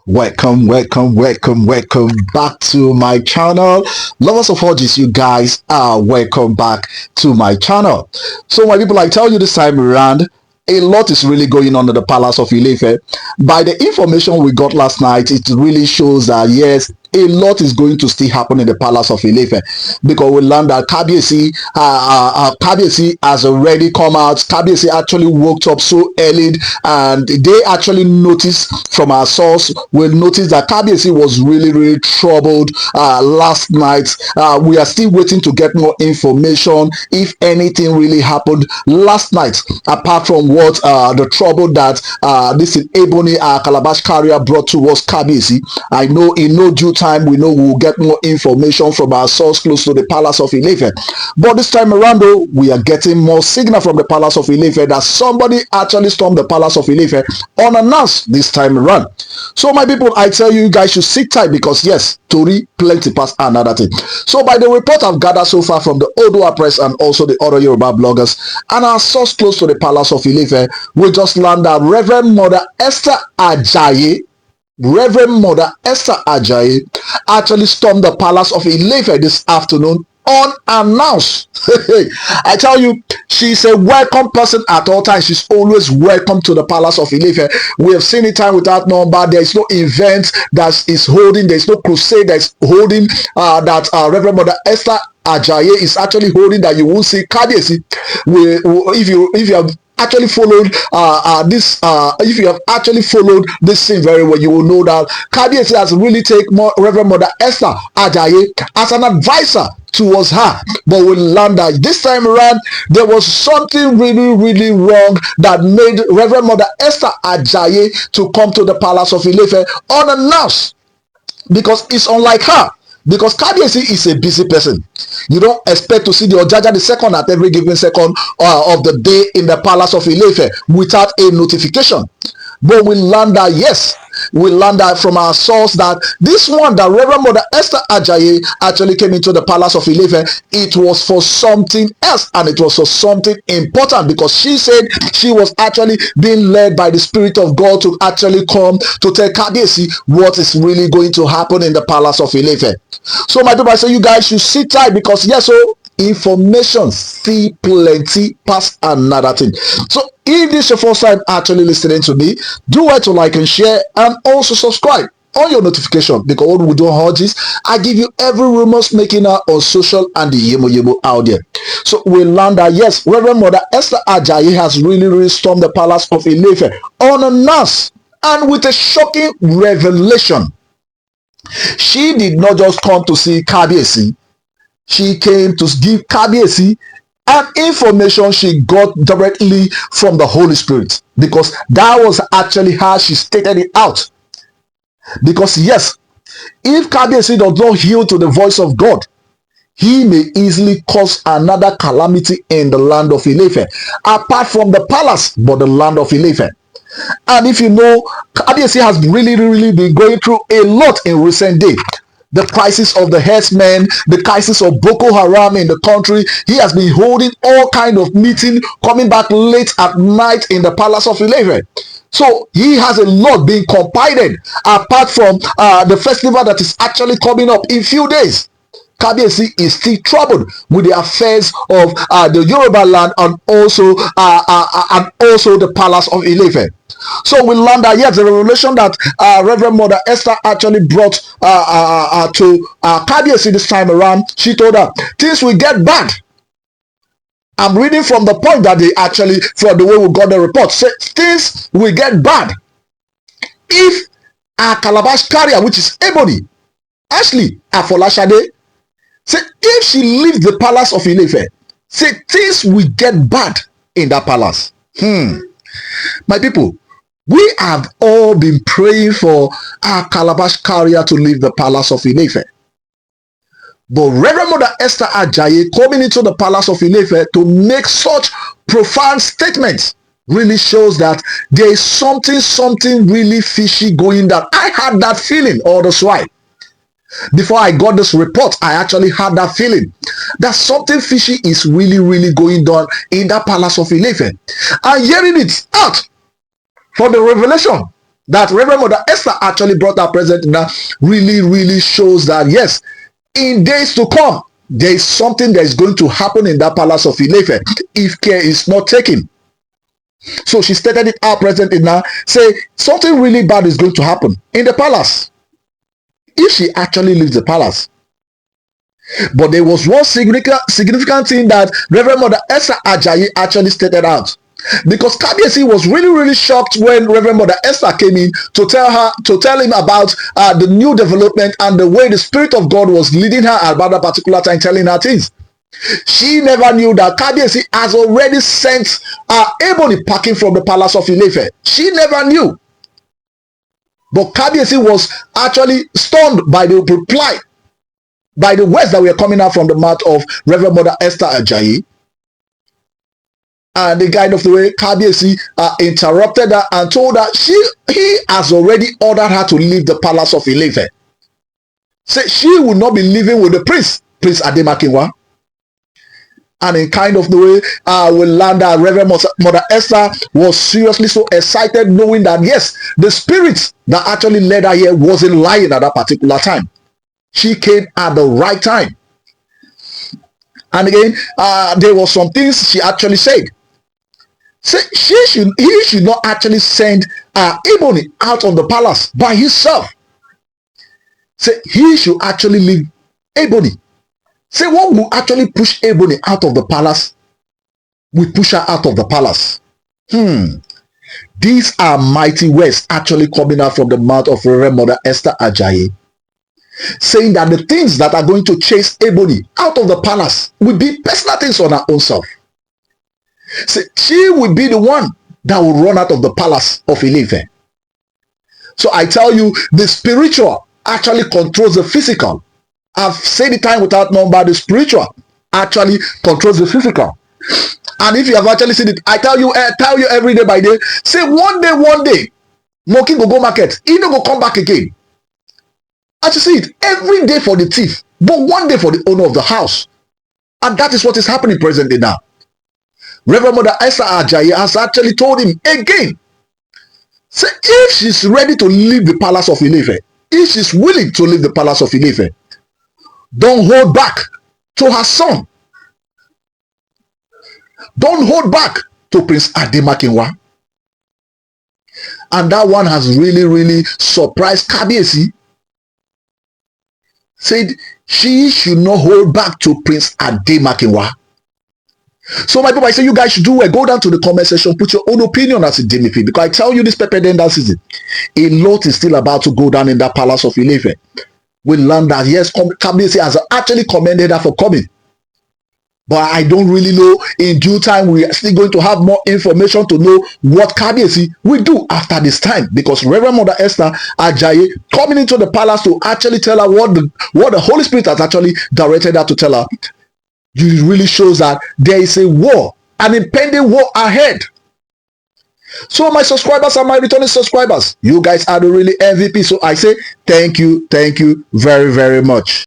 Welcome back to my channel. Lovers of orgies, you guys are welcome back to my channel. So, my people, I tell you this time around, a lot is really going on in the palace of Ile Ife. By the information we got last night, it really shows that yes, a lot is going to still happen in the palace of Ile Ife, because we learned that Kabiyesi has already come out. Kabiyesi actually woke up so early, and they actually noticed from our source. We noticed that Kabiyesi was really troubled last night. We are still waiting to get more information if anything really happened last night, apart from what the trouble that this Ebony Calabash carrier brought towards Kabiyesi. I know in no due time we know we'll get more information from our source close to the palace of Ile Ife. But this time around though, we are getting more signal from the palace of Ile Ife that somebody actually stormed the palace of Ile Ife unannounced this time around. So my people, I tell you, you guys should sit tight, because yes, Tori plenty past another thing. So by the report I've gathered so far from the Odua Press and also the other Yoruba bloggers and our source close to the palace of Ile Ife, we just learned that Reverend Mother Esther Ajayi actually stormed the palace of Ile Ife this afternoon unannounced. I tell you, she's a welcome person at all times. She's always welcome to the palace of Ile Ife. We have seen it time without number. There is no event that is holding, there is no crusade that is holding that Reverend Mother Esther Ajayi is actually holding that you won't see Kabiyesi. If you have actually followed if you have actually followed this scene very well, you will know that Kabiyesi has really taken Reverend Mother Esther Ajayi as an advisor towards her. But we learned that this time around there was something really wrong that made Reverend Mother Esther Ajayi to come to the palace of Ile Ife unannounced, because it's unlike her. Because Kabiyesi is a busy person. You don't expect to see the Ojaja the second at every given second of the day in the palace of Ile Ife without a notification. But we learned that yes, we learned that from our source that this one, that Reverend Mother Esther Ajayi actually came into the palace of Ile Ife, it was for something else, and it was for something important, because she said she was actually being led by the Spirit of God to actually come to tell Kabiyesi what is really going to happen in the palace of Ile Ife. So my people, I say you guys should sit tight, because yes, so information see plenty past another thing. So if this is your first time actually listening to me, do well to like and share, and also subscribe on your notification, because what we do on is I give you every rumors making out on social and the yemo out there. So we learned that yes, Reverend Mother Esther Ajayi has really stormed the palace of Ile Ife unannounced, and with a shocking revelation. She did not just come to see Kabiyesi. She came to give Kabiyesi an information she got directly from the Holy Spirit, because that was actually how she stated it out. Because yes, if Kabiyesi does not heal to the voice of God, he may easily cause another calamity in the land of Ile Ife, apart from the palace, but the land of Ile Ife. And if you know, Kabiyesi has really been going through a lot in recent days. The crisis of the herdsmen, the crisis of Boko Haram in the country. He has been holding all kind of meeting, coming back late at night in the palace of Ile Ife. So he has a lot being compiled, apart from the festival that is actually coming up in few days. Kabiyesi is still troubled with the affairs of the Yoruba land, and also the palace of Ile Ife. So we learned that yes, the revelation that Reverend Mother Esther actually brought to Kabiyesi this time around, she told her things will get bad. I'm reading from the point that they actually, from the way we got the report, say things will get bad if our Calabash carrier, which is Ebony, Ashley Afolashade, say if she leaves the palace of Ile Ife, say things will get bad in that palace. My people, we have all been praying for our Calabash carrier to leave the palace of Ile Ife. But Reverend Mother Esther Ajayi coming into the palace of Ile Ife to make such profound statements really shows that there is something really fishy going down. I had that feeling all this while. Before I got this report, I actually had that feeling that something fishy is really going down in that palace of Ile Ife. And hearing it out from the revelation that Reverend Mother Esther actually brought her present now really, really shows that yes, in days to come, there is something that is going to happen in that palace of Ile Ife if care is not taken. So she stated it out present in now, say something really bad is going to happen in the palace if she actually leaves the palace. But there was one significant thing that Reverend Mother Esther Ajayi actually stated out. Because Kabiyesi was really, really shocked when Reverend Mother Esther came in to tell him about the new development and the way the Spirit of God was leading her about that particular time, telling her things. She never knew that Kabiyesi has already sent Ebony packing from the palace of Ile Ife. She never knew. But Kabiyesi was actually stunned by the reply, by the words that were coming out from the mouth of Reverend Mother Esther Ajayi. And the kind of the way Kabiyesi interrupted her and told her he has already ordered her to leave the palace of Ile Ife. Say she will not be living with the Prince Ademakinwa. And in kind of the way we learned that Reverend Mother Esther was seriously so excited, knowing that yes, the spirit that actually led her here wasn't lying at that particular time. She came at the right time. And again, there were some things she actually said. Say he should not actually send Ebony out of the palace by himself. Say he should actually leave Ebony. Say what will actually push Ebony out of the palace? We push her out of the palace. These are mighty words actually coming out from the mouth of Reverend Mother Esther Ajayi, saying that the things that are going to chase Ebony out of the palace will be personal things on her own self. See, she will be the one that will run out of the palace of Ile Ife. So I tell you, the spiritual actually controls the physical. I've said it time without number, the spiritual actually controls the physical. And if you have actually seen it, I tell you every day by day, say one day, Moki go market, he no go come back again. As you see it, every day for the thief, but one day for the owner of the house. And that is what is happening presently now. Reverend Mother Esther Ajayi has actually told him again, say if she's ready to leave the palace of Ile Ife, if she's willing to leave the palace of Ile Ife, don't hold back to her son. Don't hold back to Prince Ademakinwa. And that one has really, really surprised Kabiyesi. Said she should not hold back to Prince Ademakinwa. So my people, I say you guys should do well. Go down to the comment section, put your own opinion as a Demifi. Because I tell you this pepper dender season, a lot is still about to go down in that palace of Ile Ife. We learned that yes, Kabiyesi has actually commended her for coming. But I don't really know. In due time, we are still going to have more information to know what Kabiyesi will do after this time. Because Reverend Mother Esther Ajayi coming into the palace to actually tell her what the Holy Spirit has actually directed her to tell her, it really shows that there is a war, an impending war ahead. So my subscribers and my returning subscribers, you guys are the really MVP. So I say thank you very, very much.